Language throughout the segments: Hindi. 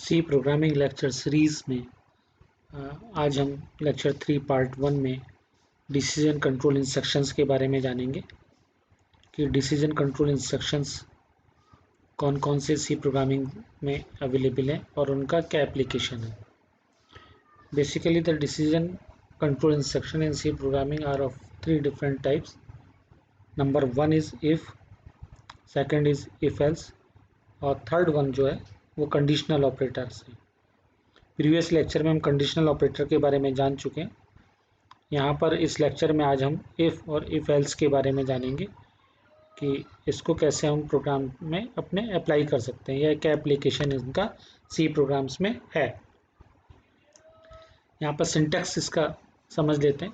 सी प्रोग्रामिंग लेक्चर सीरीज़ में आज हम लेक्चर 3 पार्ट 1 में डिसीजन कंट्रोल इंस्ट्रक्शंस के बारे में जानेंगे कि डिसीजन कंट्रोल इंस्ट्रक्शंस कौन कौन से सी प्रोग्रामिंग में अवेलेबल हैं और उनका क्या एप्लीकेशन है। Basically the decision control instruction in C programming are of 3 different types. Number 1 is if, second is if else और थर्ड वन जो है वो कंडीशनल ऑपरेटर्स हैं। प्रीवियस लेक्चर में हम कंडीशनल ऑपरेटर के बारे में जान चुके हैं। यहाँ पर इस लेक्चर में आज हम इफ़ और इफ़ एल्स के बारे में जानेंगे कि इसको कैसे हम प्रोग्राम में अपने अप्लाई कर सकते हैं या क्या एप्लीकेशन इनका सी प्रोग्राम्स में है। यहाँ पर सिंटैक्स इसका समझ लेते हैं।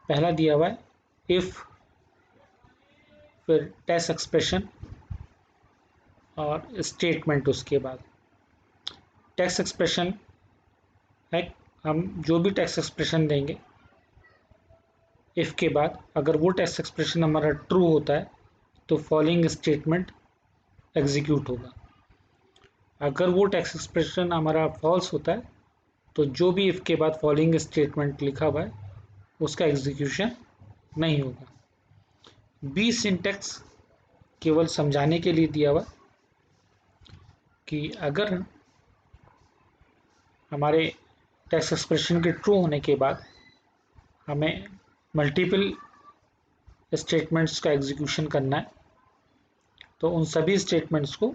पहला दिया हुआ है इफ़, फिर टेस्ट एक्सप्रेशन और स्टेटमेंट उसके बाद। टेक्स्ट एक्सप्रेशन है, हम जो भी टेक्स्ट एक्सप्रेशन देंगे इफ़ के बाद, अगर वो टेक्स्ट एक्सप्रेशन हमारा ट्रू होता है तो फॉलोइंग स्टेटमेंट एग्जीक्यूट होगा। अगर वो टेक्स्ट एक्सप्रेशन हमारा फॉल्स होता है तो जो भी इफ़ के बाद फॉलोइंग स्टेटमेंट लिखा हुआ है उसका एग्जीक्यूशन नहीं होगा। बी सिंटैक्स केवल समझाने के लिए दिया हुआ कि अगर हमारे टेक्स्ट एक्सप्रेशन के ट्रू होने के बाद हमें मल्टीपल स्टेटमेंट्स का एग्जीक्यूशन करना है तो उन सभी स्टेटमेंट्स को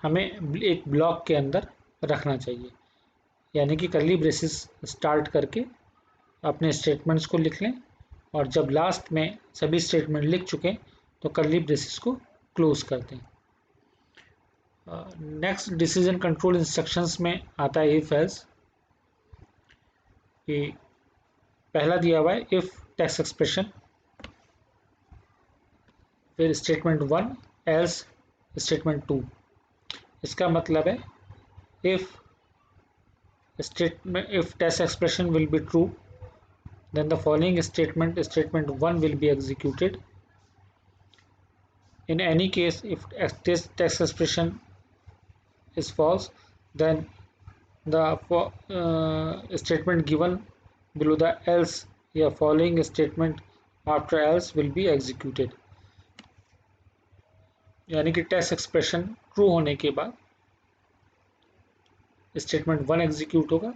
हमें एक ब्लॉक के अंदर रखना चाहिए, यानी कि कर्ली ब्रेसेस स्टार्ट करके अपने स्टेटमेंट्स को लिख लें और जब लास्ट में सभी स्टेटमेंट लिख चुके तो कर्ली ब्रेसेस को क्लोज कर दें। नेक्स्ट डिसीजन कंट्रोल इंस्ट्रक्शंस में आता है इफ एल्स। कि पहला दिया हुआ है इफ टेक्स्ट एक्सप्रेशन, फिर स्टेटमेंट 1 एल्स स्टेटमेंट 2। इसका मतलब है if test expression will be true, then the following statement 1 will be executed. In any case, if test expression is false, then the statement given below the else या following statement after else will be executed. यानी कि टेस्ट एक्सप्रेशन ट्रू होने के बाद स्टेटमेंट 1 एग्जीक्यूट होगा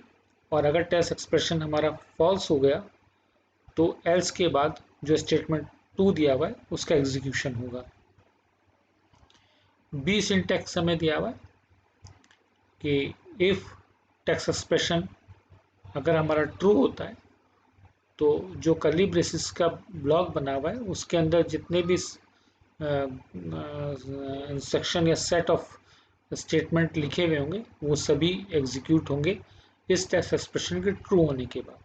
और अगर टेस्ट एक्सप्रेशन हमारा फॉल्स हो गया तो एल्स के बाद जो स्टेटमेंट 2 दिया हुआ है उसका एग्जीक्यूशन होगा। बी सिंटैक्स हमें दिया हुआ है कि इफ टेक्स्ट एक्सप्रेशन अगर हमारा ट्रू होता है तो जो कर्ली ब्रेसेस का ब्लॉक बना हुआ है उसके अंदर जितने भी इंस्ट्रक्शन या सेट ऑफ स्टेटमेंट लिखे हुए होंगे वो सभी एग्जीक्यूट होंगे इस टेक्स्ट एक्सप्रेशन के ट्रू होने के बाद।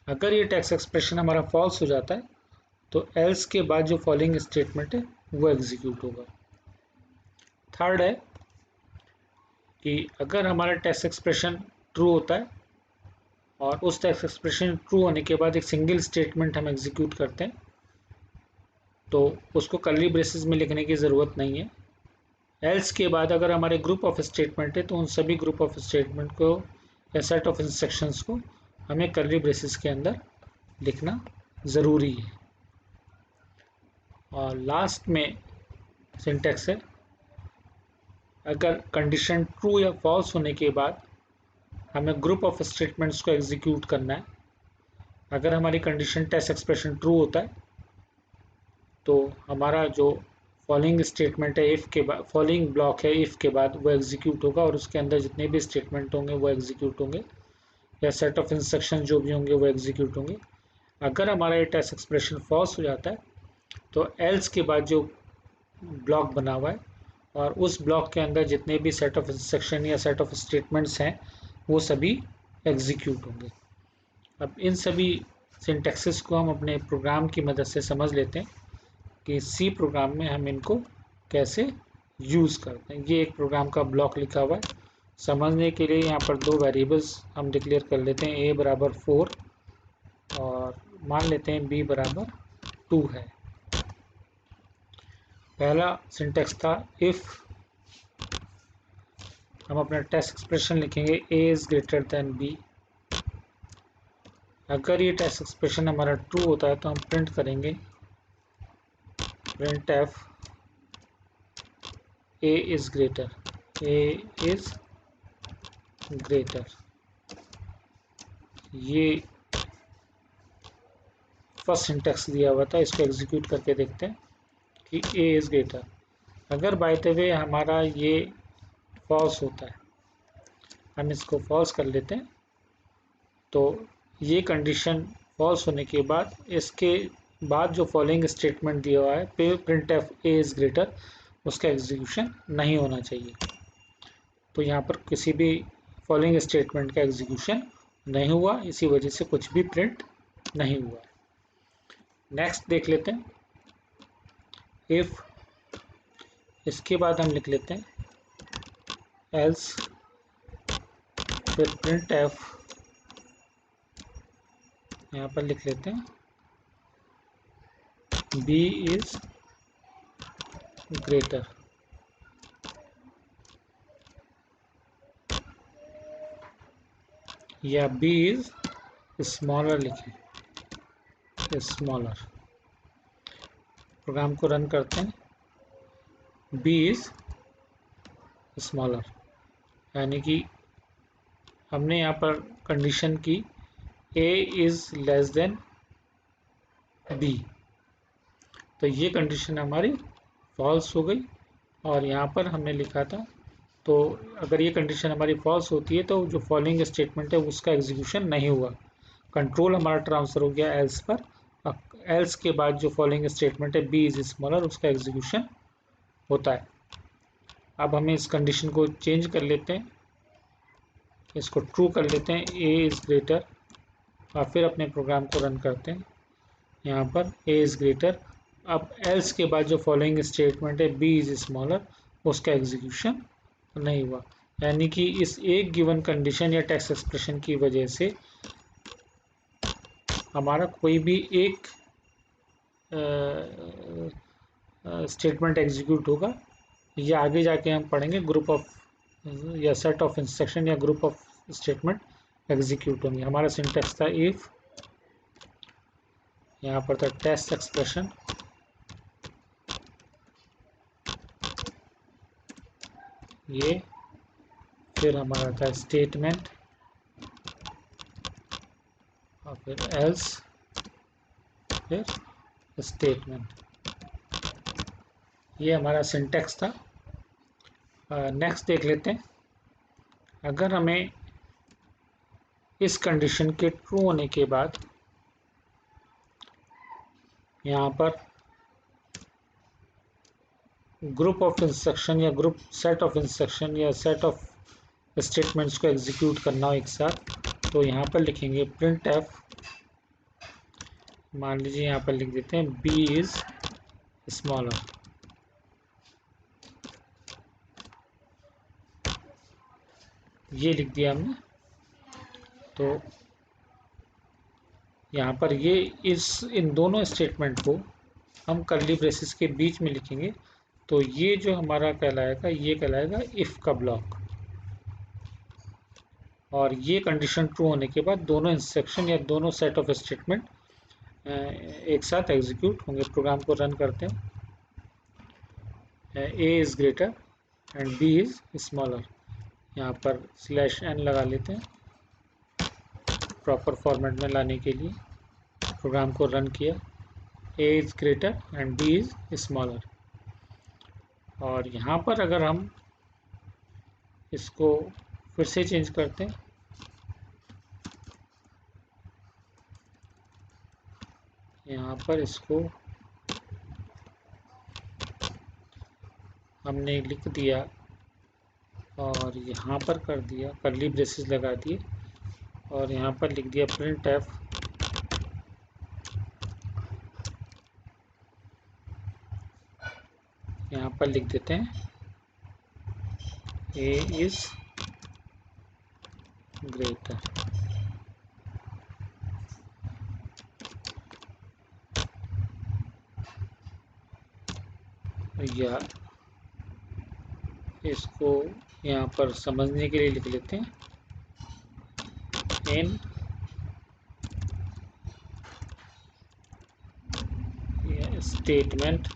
अगर ये टेक्स्ट एक्सप्रेशन हमारा फॉल्स हो जाता है तो एल्स के बाद जो फॉलोइंग स्टेटमेंट है वो एग्जीक्यूट होगा। थर्ड है कि अगर हमारा टेक्स्ट एक्सप्रेशन ट्रू होता है और उस टेक्स्ट एक्सप्रेशन ट्रू होने के बाद एक सिंगल स्टेटमेंट हम एग्जीक्यूट करते हैं तो उसको कर्ली ब्रेसेस में लिखने की ज़रूरत नहीं है। एल्स के बाद अगर हमारे ग्रुप ऑफ स्टेटमेंट है तो उन सभी ग्रुप ऑफ स्टेटमेंट को या सेट ऑफ इंस्ट्रक्शंस को हमें कर्ली ब्रेसेस के अंदर लिखना ज़रूरी है। और लास्ट में सिंटैक्स है, अगर कंडीशन ट्रू या फॉल्स होने के बाद हमें ग्रुप ऑफ स्टेटमेंट्स को एग्जीक्यूट करना है। अगर हमारी कंडीशन टेस्ट एक्सप्रेशन ट्रू होता है तो हमारा जो फॉलोइंग स्टेटमेंट है इफ़ के बाद, फॉलोइंग ब्लॉक है इफ़ के बाद, वो एग्जीक्यूट होगा और उसके अंदर जितने भी स्टेटमेंट होंगे वो एग्जीक्यूट होंगे या सेट ऑफ इंस्ट्रक्शन जो भी होंगे वो एग्जीक्यूट होंगे। अगर हमारा ये टेस्ट एक्सप्रेशन फॉल्स हो जाता है तो एल्स के बाद जो ब्लॉक बना हुआ है और उस ब्लॉक के अंदर जितने भी सेट ऑफ इंस्ट्रक्शन या सेट ऑफ स्टेटमेंट्स हैं वो सभी एग्जीक्यूट होंगे। अब इन सभी सिंटैक्सेस को हम अपने प्रोग्राम की मदद से समझ लेते हैं कि सी प्रोग्राम में हम इनको कैसे यूज़ करते हैं। ये एक प्रोग्राम का ब्लॉक लिखा हुआ है। समझने के लिए यहाँ पर 2 वेरिएबल्स हम डिक्लेयर कर लेते हैं, a बराबर 4 और मान लेते हैं b बराबर 2 है। पहला सिंटैक्स था इफ़ हम अपना टेस्ट एक्सप्रेशन लिखेंगे a is greater than b। अगर ये टेस्ट एक्सप्रेशन हमारा ट्रू होता है तो हम प्रिंट करेंगे print F a is greater, a is greater. ये फर्स्ट सिंटेक्स दिया हुआ था, इसको एग्जीक्यूट करके देखते हैं कि a इज ग्रेटर। अगर बाय द वे हमारा ये फॉल्स होता है, हम इसको फॉल्स कर लेते हैं, तो ये कंडीशन फॉल्स होने के बाद इसके बाद जो फॉलोइंग स्टेटमेंट दिया हुआ है print F A is greater, उसका एग्जीक्यूशन नहीं होना चाहिए। तो यहाँ पर किसी भी फॉलोइंग स्टेटमेंट का एग्जीक्यूशन नहीं हुआ, इसी वजह से कुछ भी प्रिंट नहीं हुआ। नेक्स्ट देख लेते हैं इफ, इसके बाद हम लिख लेते हैं एल्स, फिर प्रिंट एफ, यहाँ पर लिख लेते हैं b इज ग्रेटर। या b इज स्मॉलर लिखें, स्मॉलर। प्रोग्राम को रन करते हैं, b इज स्मॉलर, यानी कि हमने यहाँ पर कंडीशन की a is less than b, तो ये कंडीशन हमारी फॉल्स हो गई। और यहाँ पर हमने लिखा था, तो अगर ये कंडीशन हमारी फॉल्स होती है तो जो फॉलोइंग स्टेटमेंट है उसका एग्जीक्यूशन नहीं हुआ, कंट्रोल हमारा ट्रांसफर हो गया एल्स पर। एल्स के बाद जो फॉलोइंग स्टेटमेंट है b इज स्मॉलर, उसका एग्जीक्यूशन होता है। अब हमें इस कंडीशन को चेंज कर लेते हैं, इसको ट्रू कर लेते हैं a इज ग्रेटर, और फिर अपने प्रोग्राम को रन करते हैं। यहाँ पर a इज ग्रेटर, अब एल्स के बाद जो फॉलोइंग स्टेटमेंट है b इज स्मॉलर, उसका एग्जीक्यूशन नहीं हुआ। यानी कि इस एक गिवन कंडीशन या टेक्स्ट एक्सप्रेशन की वजह से हमारा कोई भी एक स्टेटमेंट एग्जीक्यूट होगा, या आगे जाके हम पढ़ेंगे ग्रुप ऑफ या सेट ऑफ इंस्ट्रक्शन या ग्रुप ऑफ स्टेटमेंट एग्जीक्यूट होंगे। हमारा सिंटेक्स था इफ, यहाँ पर था टेस्ट एक्सप्रेशन, ये फिर हमारा था स्टेटमेंट, और फिर एल्स, फिर स्टेटमेंट। ये हमारा सिंटेक्स था। नेक्स्ट देख लेते हैं, अगर हमें इस कंडीशन के ट्रू होने के बाद यहाँ पर ग्रुप ऑफ इंस्ट्रक्शन या ग्रुप सेट ऑफ इंस्ट्रक्शन या सेट ऑफ स्टेटमेंट्स को एग्जीक्यूट करना हो एक साथ, तो यहाँ पर लिखेंगे प्रिंट एफ, मान लीजिए यहाँ पर लिख देते हैं b इज स्मॉलर। ये लिख दिया हमने, तो यहाँ पर ये इन दोनों स्टेटमेंट को हम कर्ली ब्रेसेस के बीच में लिखेंगे, तो ये जो हमारा कहलाएगा, ये कहलाएगा इफ का ब्लॉक। और ये कंडीशन ट्रू होने के बाद दोनों इंस्ट्रक्शन या दोनों सेट ऑफ स्टेटमेंट एक साथ एग्जीक्यूट होंगे। प्रोग्राम को रन करते हैं, a is greater and b is smaller. यहाँ पर /n लगा लेते हैं प्रॉपर फॉर्मेट में लाने के लिए। प्रोग्राम को रन किया, a is greater and b is smaller. और यहाँ पर अगर हम इसको फिर से चेंज करते हैं, यहाँ पर इसको हमने लिख दिया और यहाँ पर कर दिया, कर्ली ब्रेसेस लगा दिए, और यहाँ पर लिख दिया प्रिंट एफ, यहाँ पर लिख देते हैं a इज ग्रेटर। या इसको यहाँ पर समझने के लिए लिख लेते हैं इन statement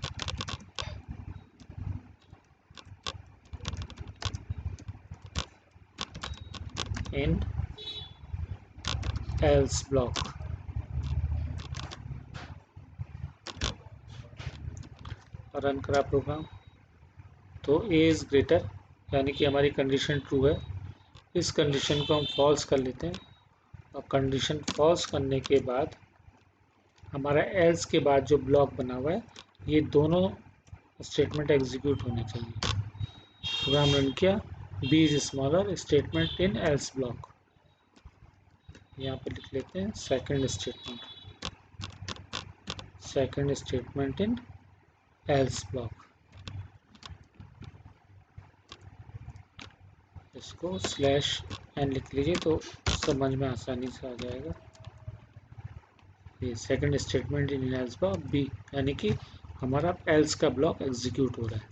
in else block. Run करा प्रोग्राम तो ए इज़ ग्रेटर यानी कि हमारी कंडीशन ट्रू है। इस कंडीशन को हम फॉल्स कर लेते हैं और कंडीशन फॉल्स करने के बाद हमारा एल्स के बाद जो ब्लॉक बना हुआ है ये दोनों स्टेटमेंट एग्जीक्यूट होने चाहिए। प्रोग्राम रन किया, B is smaller statement in else block. यहाँ पे लिख लेते हैं second statement in else block. इसको स्लैश एन लिख लीजिए तो समझ में आसानी से आ जाएगा। ये second statement in else block B यानी कि हमारा एल्स का ब्लॉक एग्जीक्यूट हो रहा है।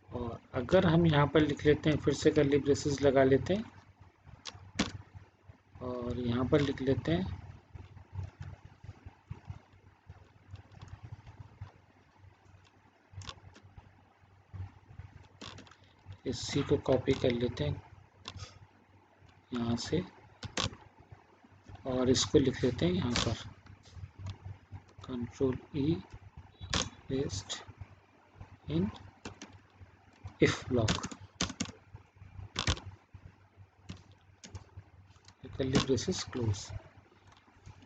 और अगर हम यहाँ पर लिख लेते हैं, फिर से कर्ली ब्रेसेस लगा लेते हैं और यहाँ पर लिख लेते हैं इस सी को कॉपी कर लेते हैं यहाँ से और इसको लिख लेते हैं यहाँ पर control E paste in if block. Curly braces close.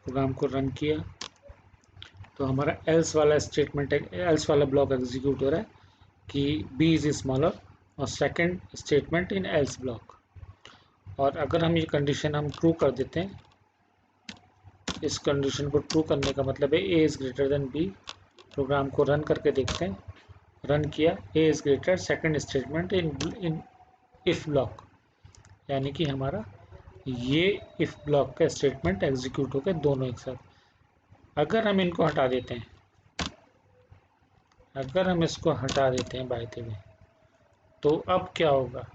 Program को रन किया तो हमारा एल्स वाला स्टेटमेंट एल्स वाला ब्लॉक एग्जीक्यूट हो रहा है कि बी इज स्मॉलर और second statement in else block. और अगर हम ये कंडीशन हम ट्रू कर देते हैं, इस कंडीशन को ट्रू करने का मतलब है A is greater than B. Program को रन करके देखते हैं। रन किया, A is greater second statement in if block यानी कि हमारा ये इफ ब्लॉक का स्टेटमेंट एग्जीक्यूट हो गए दोनों एक साथ। अगर हम इनको हटा देते हैं, अगर हम इसको हटा देते हैं बाय द वे, तो अब क्या होगा?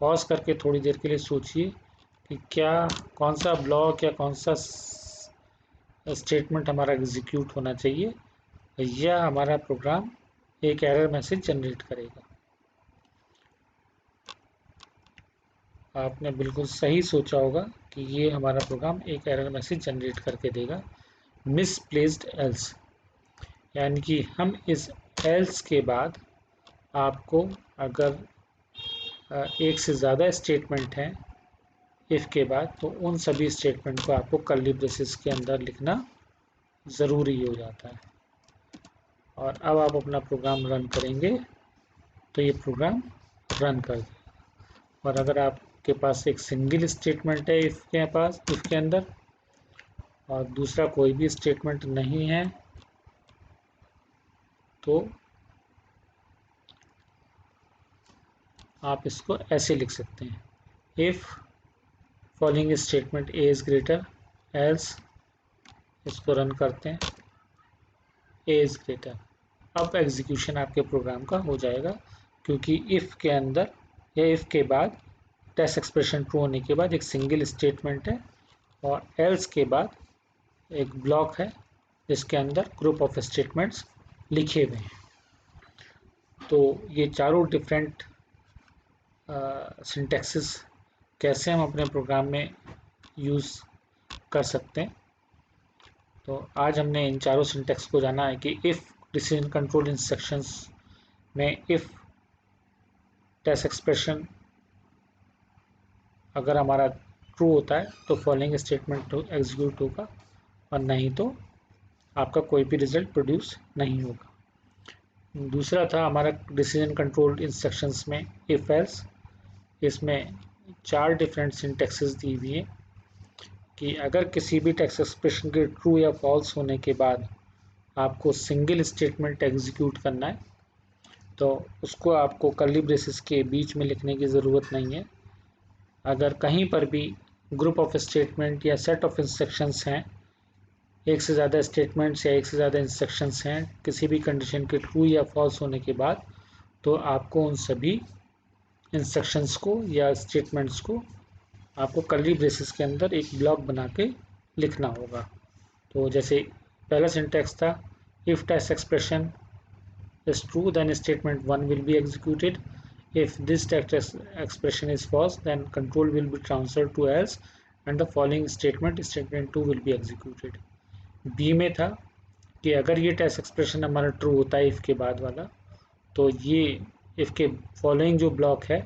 पॉज करके थोड़ी देर के लिए सोचिए कि क्या कौन सा ब्लॉक या कौन सा स्टेटमेंट हमारा एग्जीक्यूट होना चाहिए या हमारा प्रोग्राम एक एरर मैसेज जनरेट करेगा। आपने बिल्कुल सही सोचा होगा कि ये हमारा प्रोग्राम एक एरर मैसेज जनरेट करके देगा, मिसप्लेस्ड एल्स। यानी कि हम इस एल्स के बाद आपको अगर एक से ज़्यादा स्टेटमेंट हैं इफ़ के बाद, तो उन सभी स्टेटमेंट को आपको कर्ली ब्रेसेस के अंदर लिखना ज़रूरी हो जाता है। और अब आप अपना प्रोग्राम रन करेंगे तो ये प्रोग्राम रन कर देगा। और अगर आपके पास एक सिंगल स्टेटमेंट है इफ़ के अंदर और दूसरा कोई भी स्टेटमेंट नहीं है, तो आप इसको ऐसे लिख सकते हैं, if following statement A is greater else, इसको रन करते हैं, ए इज़ ग्रेटर। अब एग्जीक्यूशन आपके प्रोग्राम का हो जाएगा क्योंकि इफ़ के अंदर या इफ़ के बाद टेस्ट एक्सप्रेशन ट्रू होने के बाद एक सिंगल स्टेटमेंट है और एल्स के बाद एक ब्लॉक है जिसके अंदर ग्रुप ऑफ स्टेटमेंट्स लिखे हुए हैं। तो ये चारों डिफरेंट सिंटैक्सेस कैसे हम अपने प्रोग्राम में यूज़ कर सकते हैं। तो आज हमने इन चारों सिंटैक्स को जाना है कि इफ़ डिसीजन कंट्रोल इंस्ट्रक्शंस में इफ़ टेस्ट एक्सप्रेशन अगर हमारा ट्रू होता है तो फॉलोइंग स्टेटमेंट एग्जीक्यूट होगा और नहीं तो आपका कोई भी रिजल्ट प्रोड्यूस नहीं होगा। दूसरा था हमारा डिसीजन कंट्रोल इंस्ट्रक्शंस में इफ एल्स। इसमें 4 डिफरेंट सिंटैक्सेस दी हुई हैं कि अगर किसी भी टेक्स्ट एक्सप्रेशन के ट्रू या फॉल्स होने के बाद आपको सिंगल स्टेटमेंट एग्जीक्यूट करना है तो उसको आपको कर्ली ब्रेसेस के बीच में लिखने की ज़रूरत नहीं है। अगर कहीं पर भी ग्रुप ऑफ स्टेटमेंट या सेट ऑफ इंस्ट्रक्शंस हैं, एक से ज़्यादा स्टेटमेंट्स या एक से ज़्यादा इंस्ट्रक्शंस हैं किसी भी कंडीशन के ट्रू या फॉल्स होने के बाद, तो आपको उन सभी इंस्ट्रक्शंस को या स्टेटमेंट्स को आपको कर्ली ब्रेसेस के अंदर एक ब्लॉक बना के लिखना होगा। तो जैसे पहला सिंटैक्स था, if test expression is true, then statement 1 will be executed. If this text expression is false, then control will be transferred to else and the following statement 2 will be executed. B में था कि अगर ये टेस्ट एक्सप्रेशन हमारा ट्रू होता है इफ़ के बाद वाला, तो ये इफ़ के फॉलोइंग जो ब्लॉक है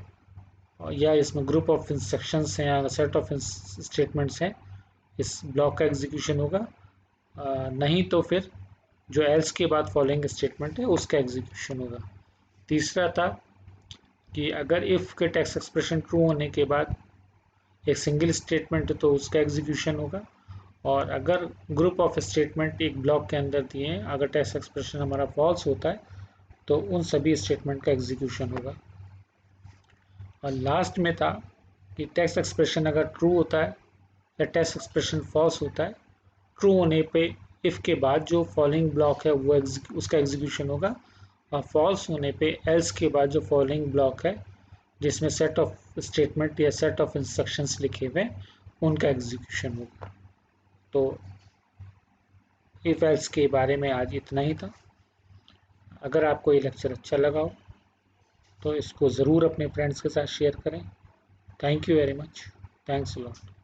या इसमें ग्रुप ऑफ इंस्ट्रक्शंस हैं या सेट ऑफ स्टेटमेंट्स हैं, इस ब्लॉक का एग्जीक्यूशन होगा। नहीं तो फिर जो एल्स के बाद फॉलोइंग स्टेटमेंट है उसका एग्जीक्यूशन होगा। तीसरा था कि अगर इफ़ के टेक्स्ट एक्सप्रेशन ट्रू होने के बाद एक सिंगल स्टेटमेंट है तो उसका एग्जीक्यूशन होगा, और अगर ग्रुप ऑफ स्टेटमेंट एक ब्लॉक के अंदर दिए हैं, अगर टेक्स्ट एक्सप्रेशन हमारा फॉल्स होता है तो उन सभी स्टेटमेंट का एग्जीक्यूशन होगा। और लास्ट में था कि टेक्स्ट एक्सप्रेशन अगर ट्रू होता है या टेक्स्ट एक्सप्रेशन फॉल्स होता है, ट्रू होने पे इफ़ के बाद जो फॉलोइंग ब्लॉक है वो उसका एग्जीक्यूशन होगा, और फॉल्स होने पे एल्स के बाद जो फॉलोइंग ब्लॉक है जिसमें सेट ऑफ स्टेटमेंट या सेट ऑफ इंस्ट्रक्शंस लिखे हुए उनका एग्जीक्यूशन होगा। तो इफ़ एल्स के बारे में आज इतना ही था। अगर आपको ये लेक्चर अच्छा लगा हो तो इसको ज़रूर अपने फ्रेंड्स के साथ शेयर करें। Thank you very much. Thanks a lot.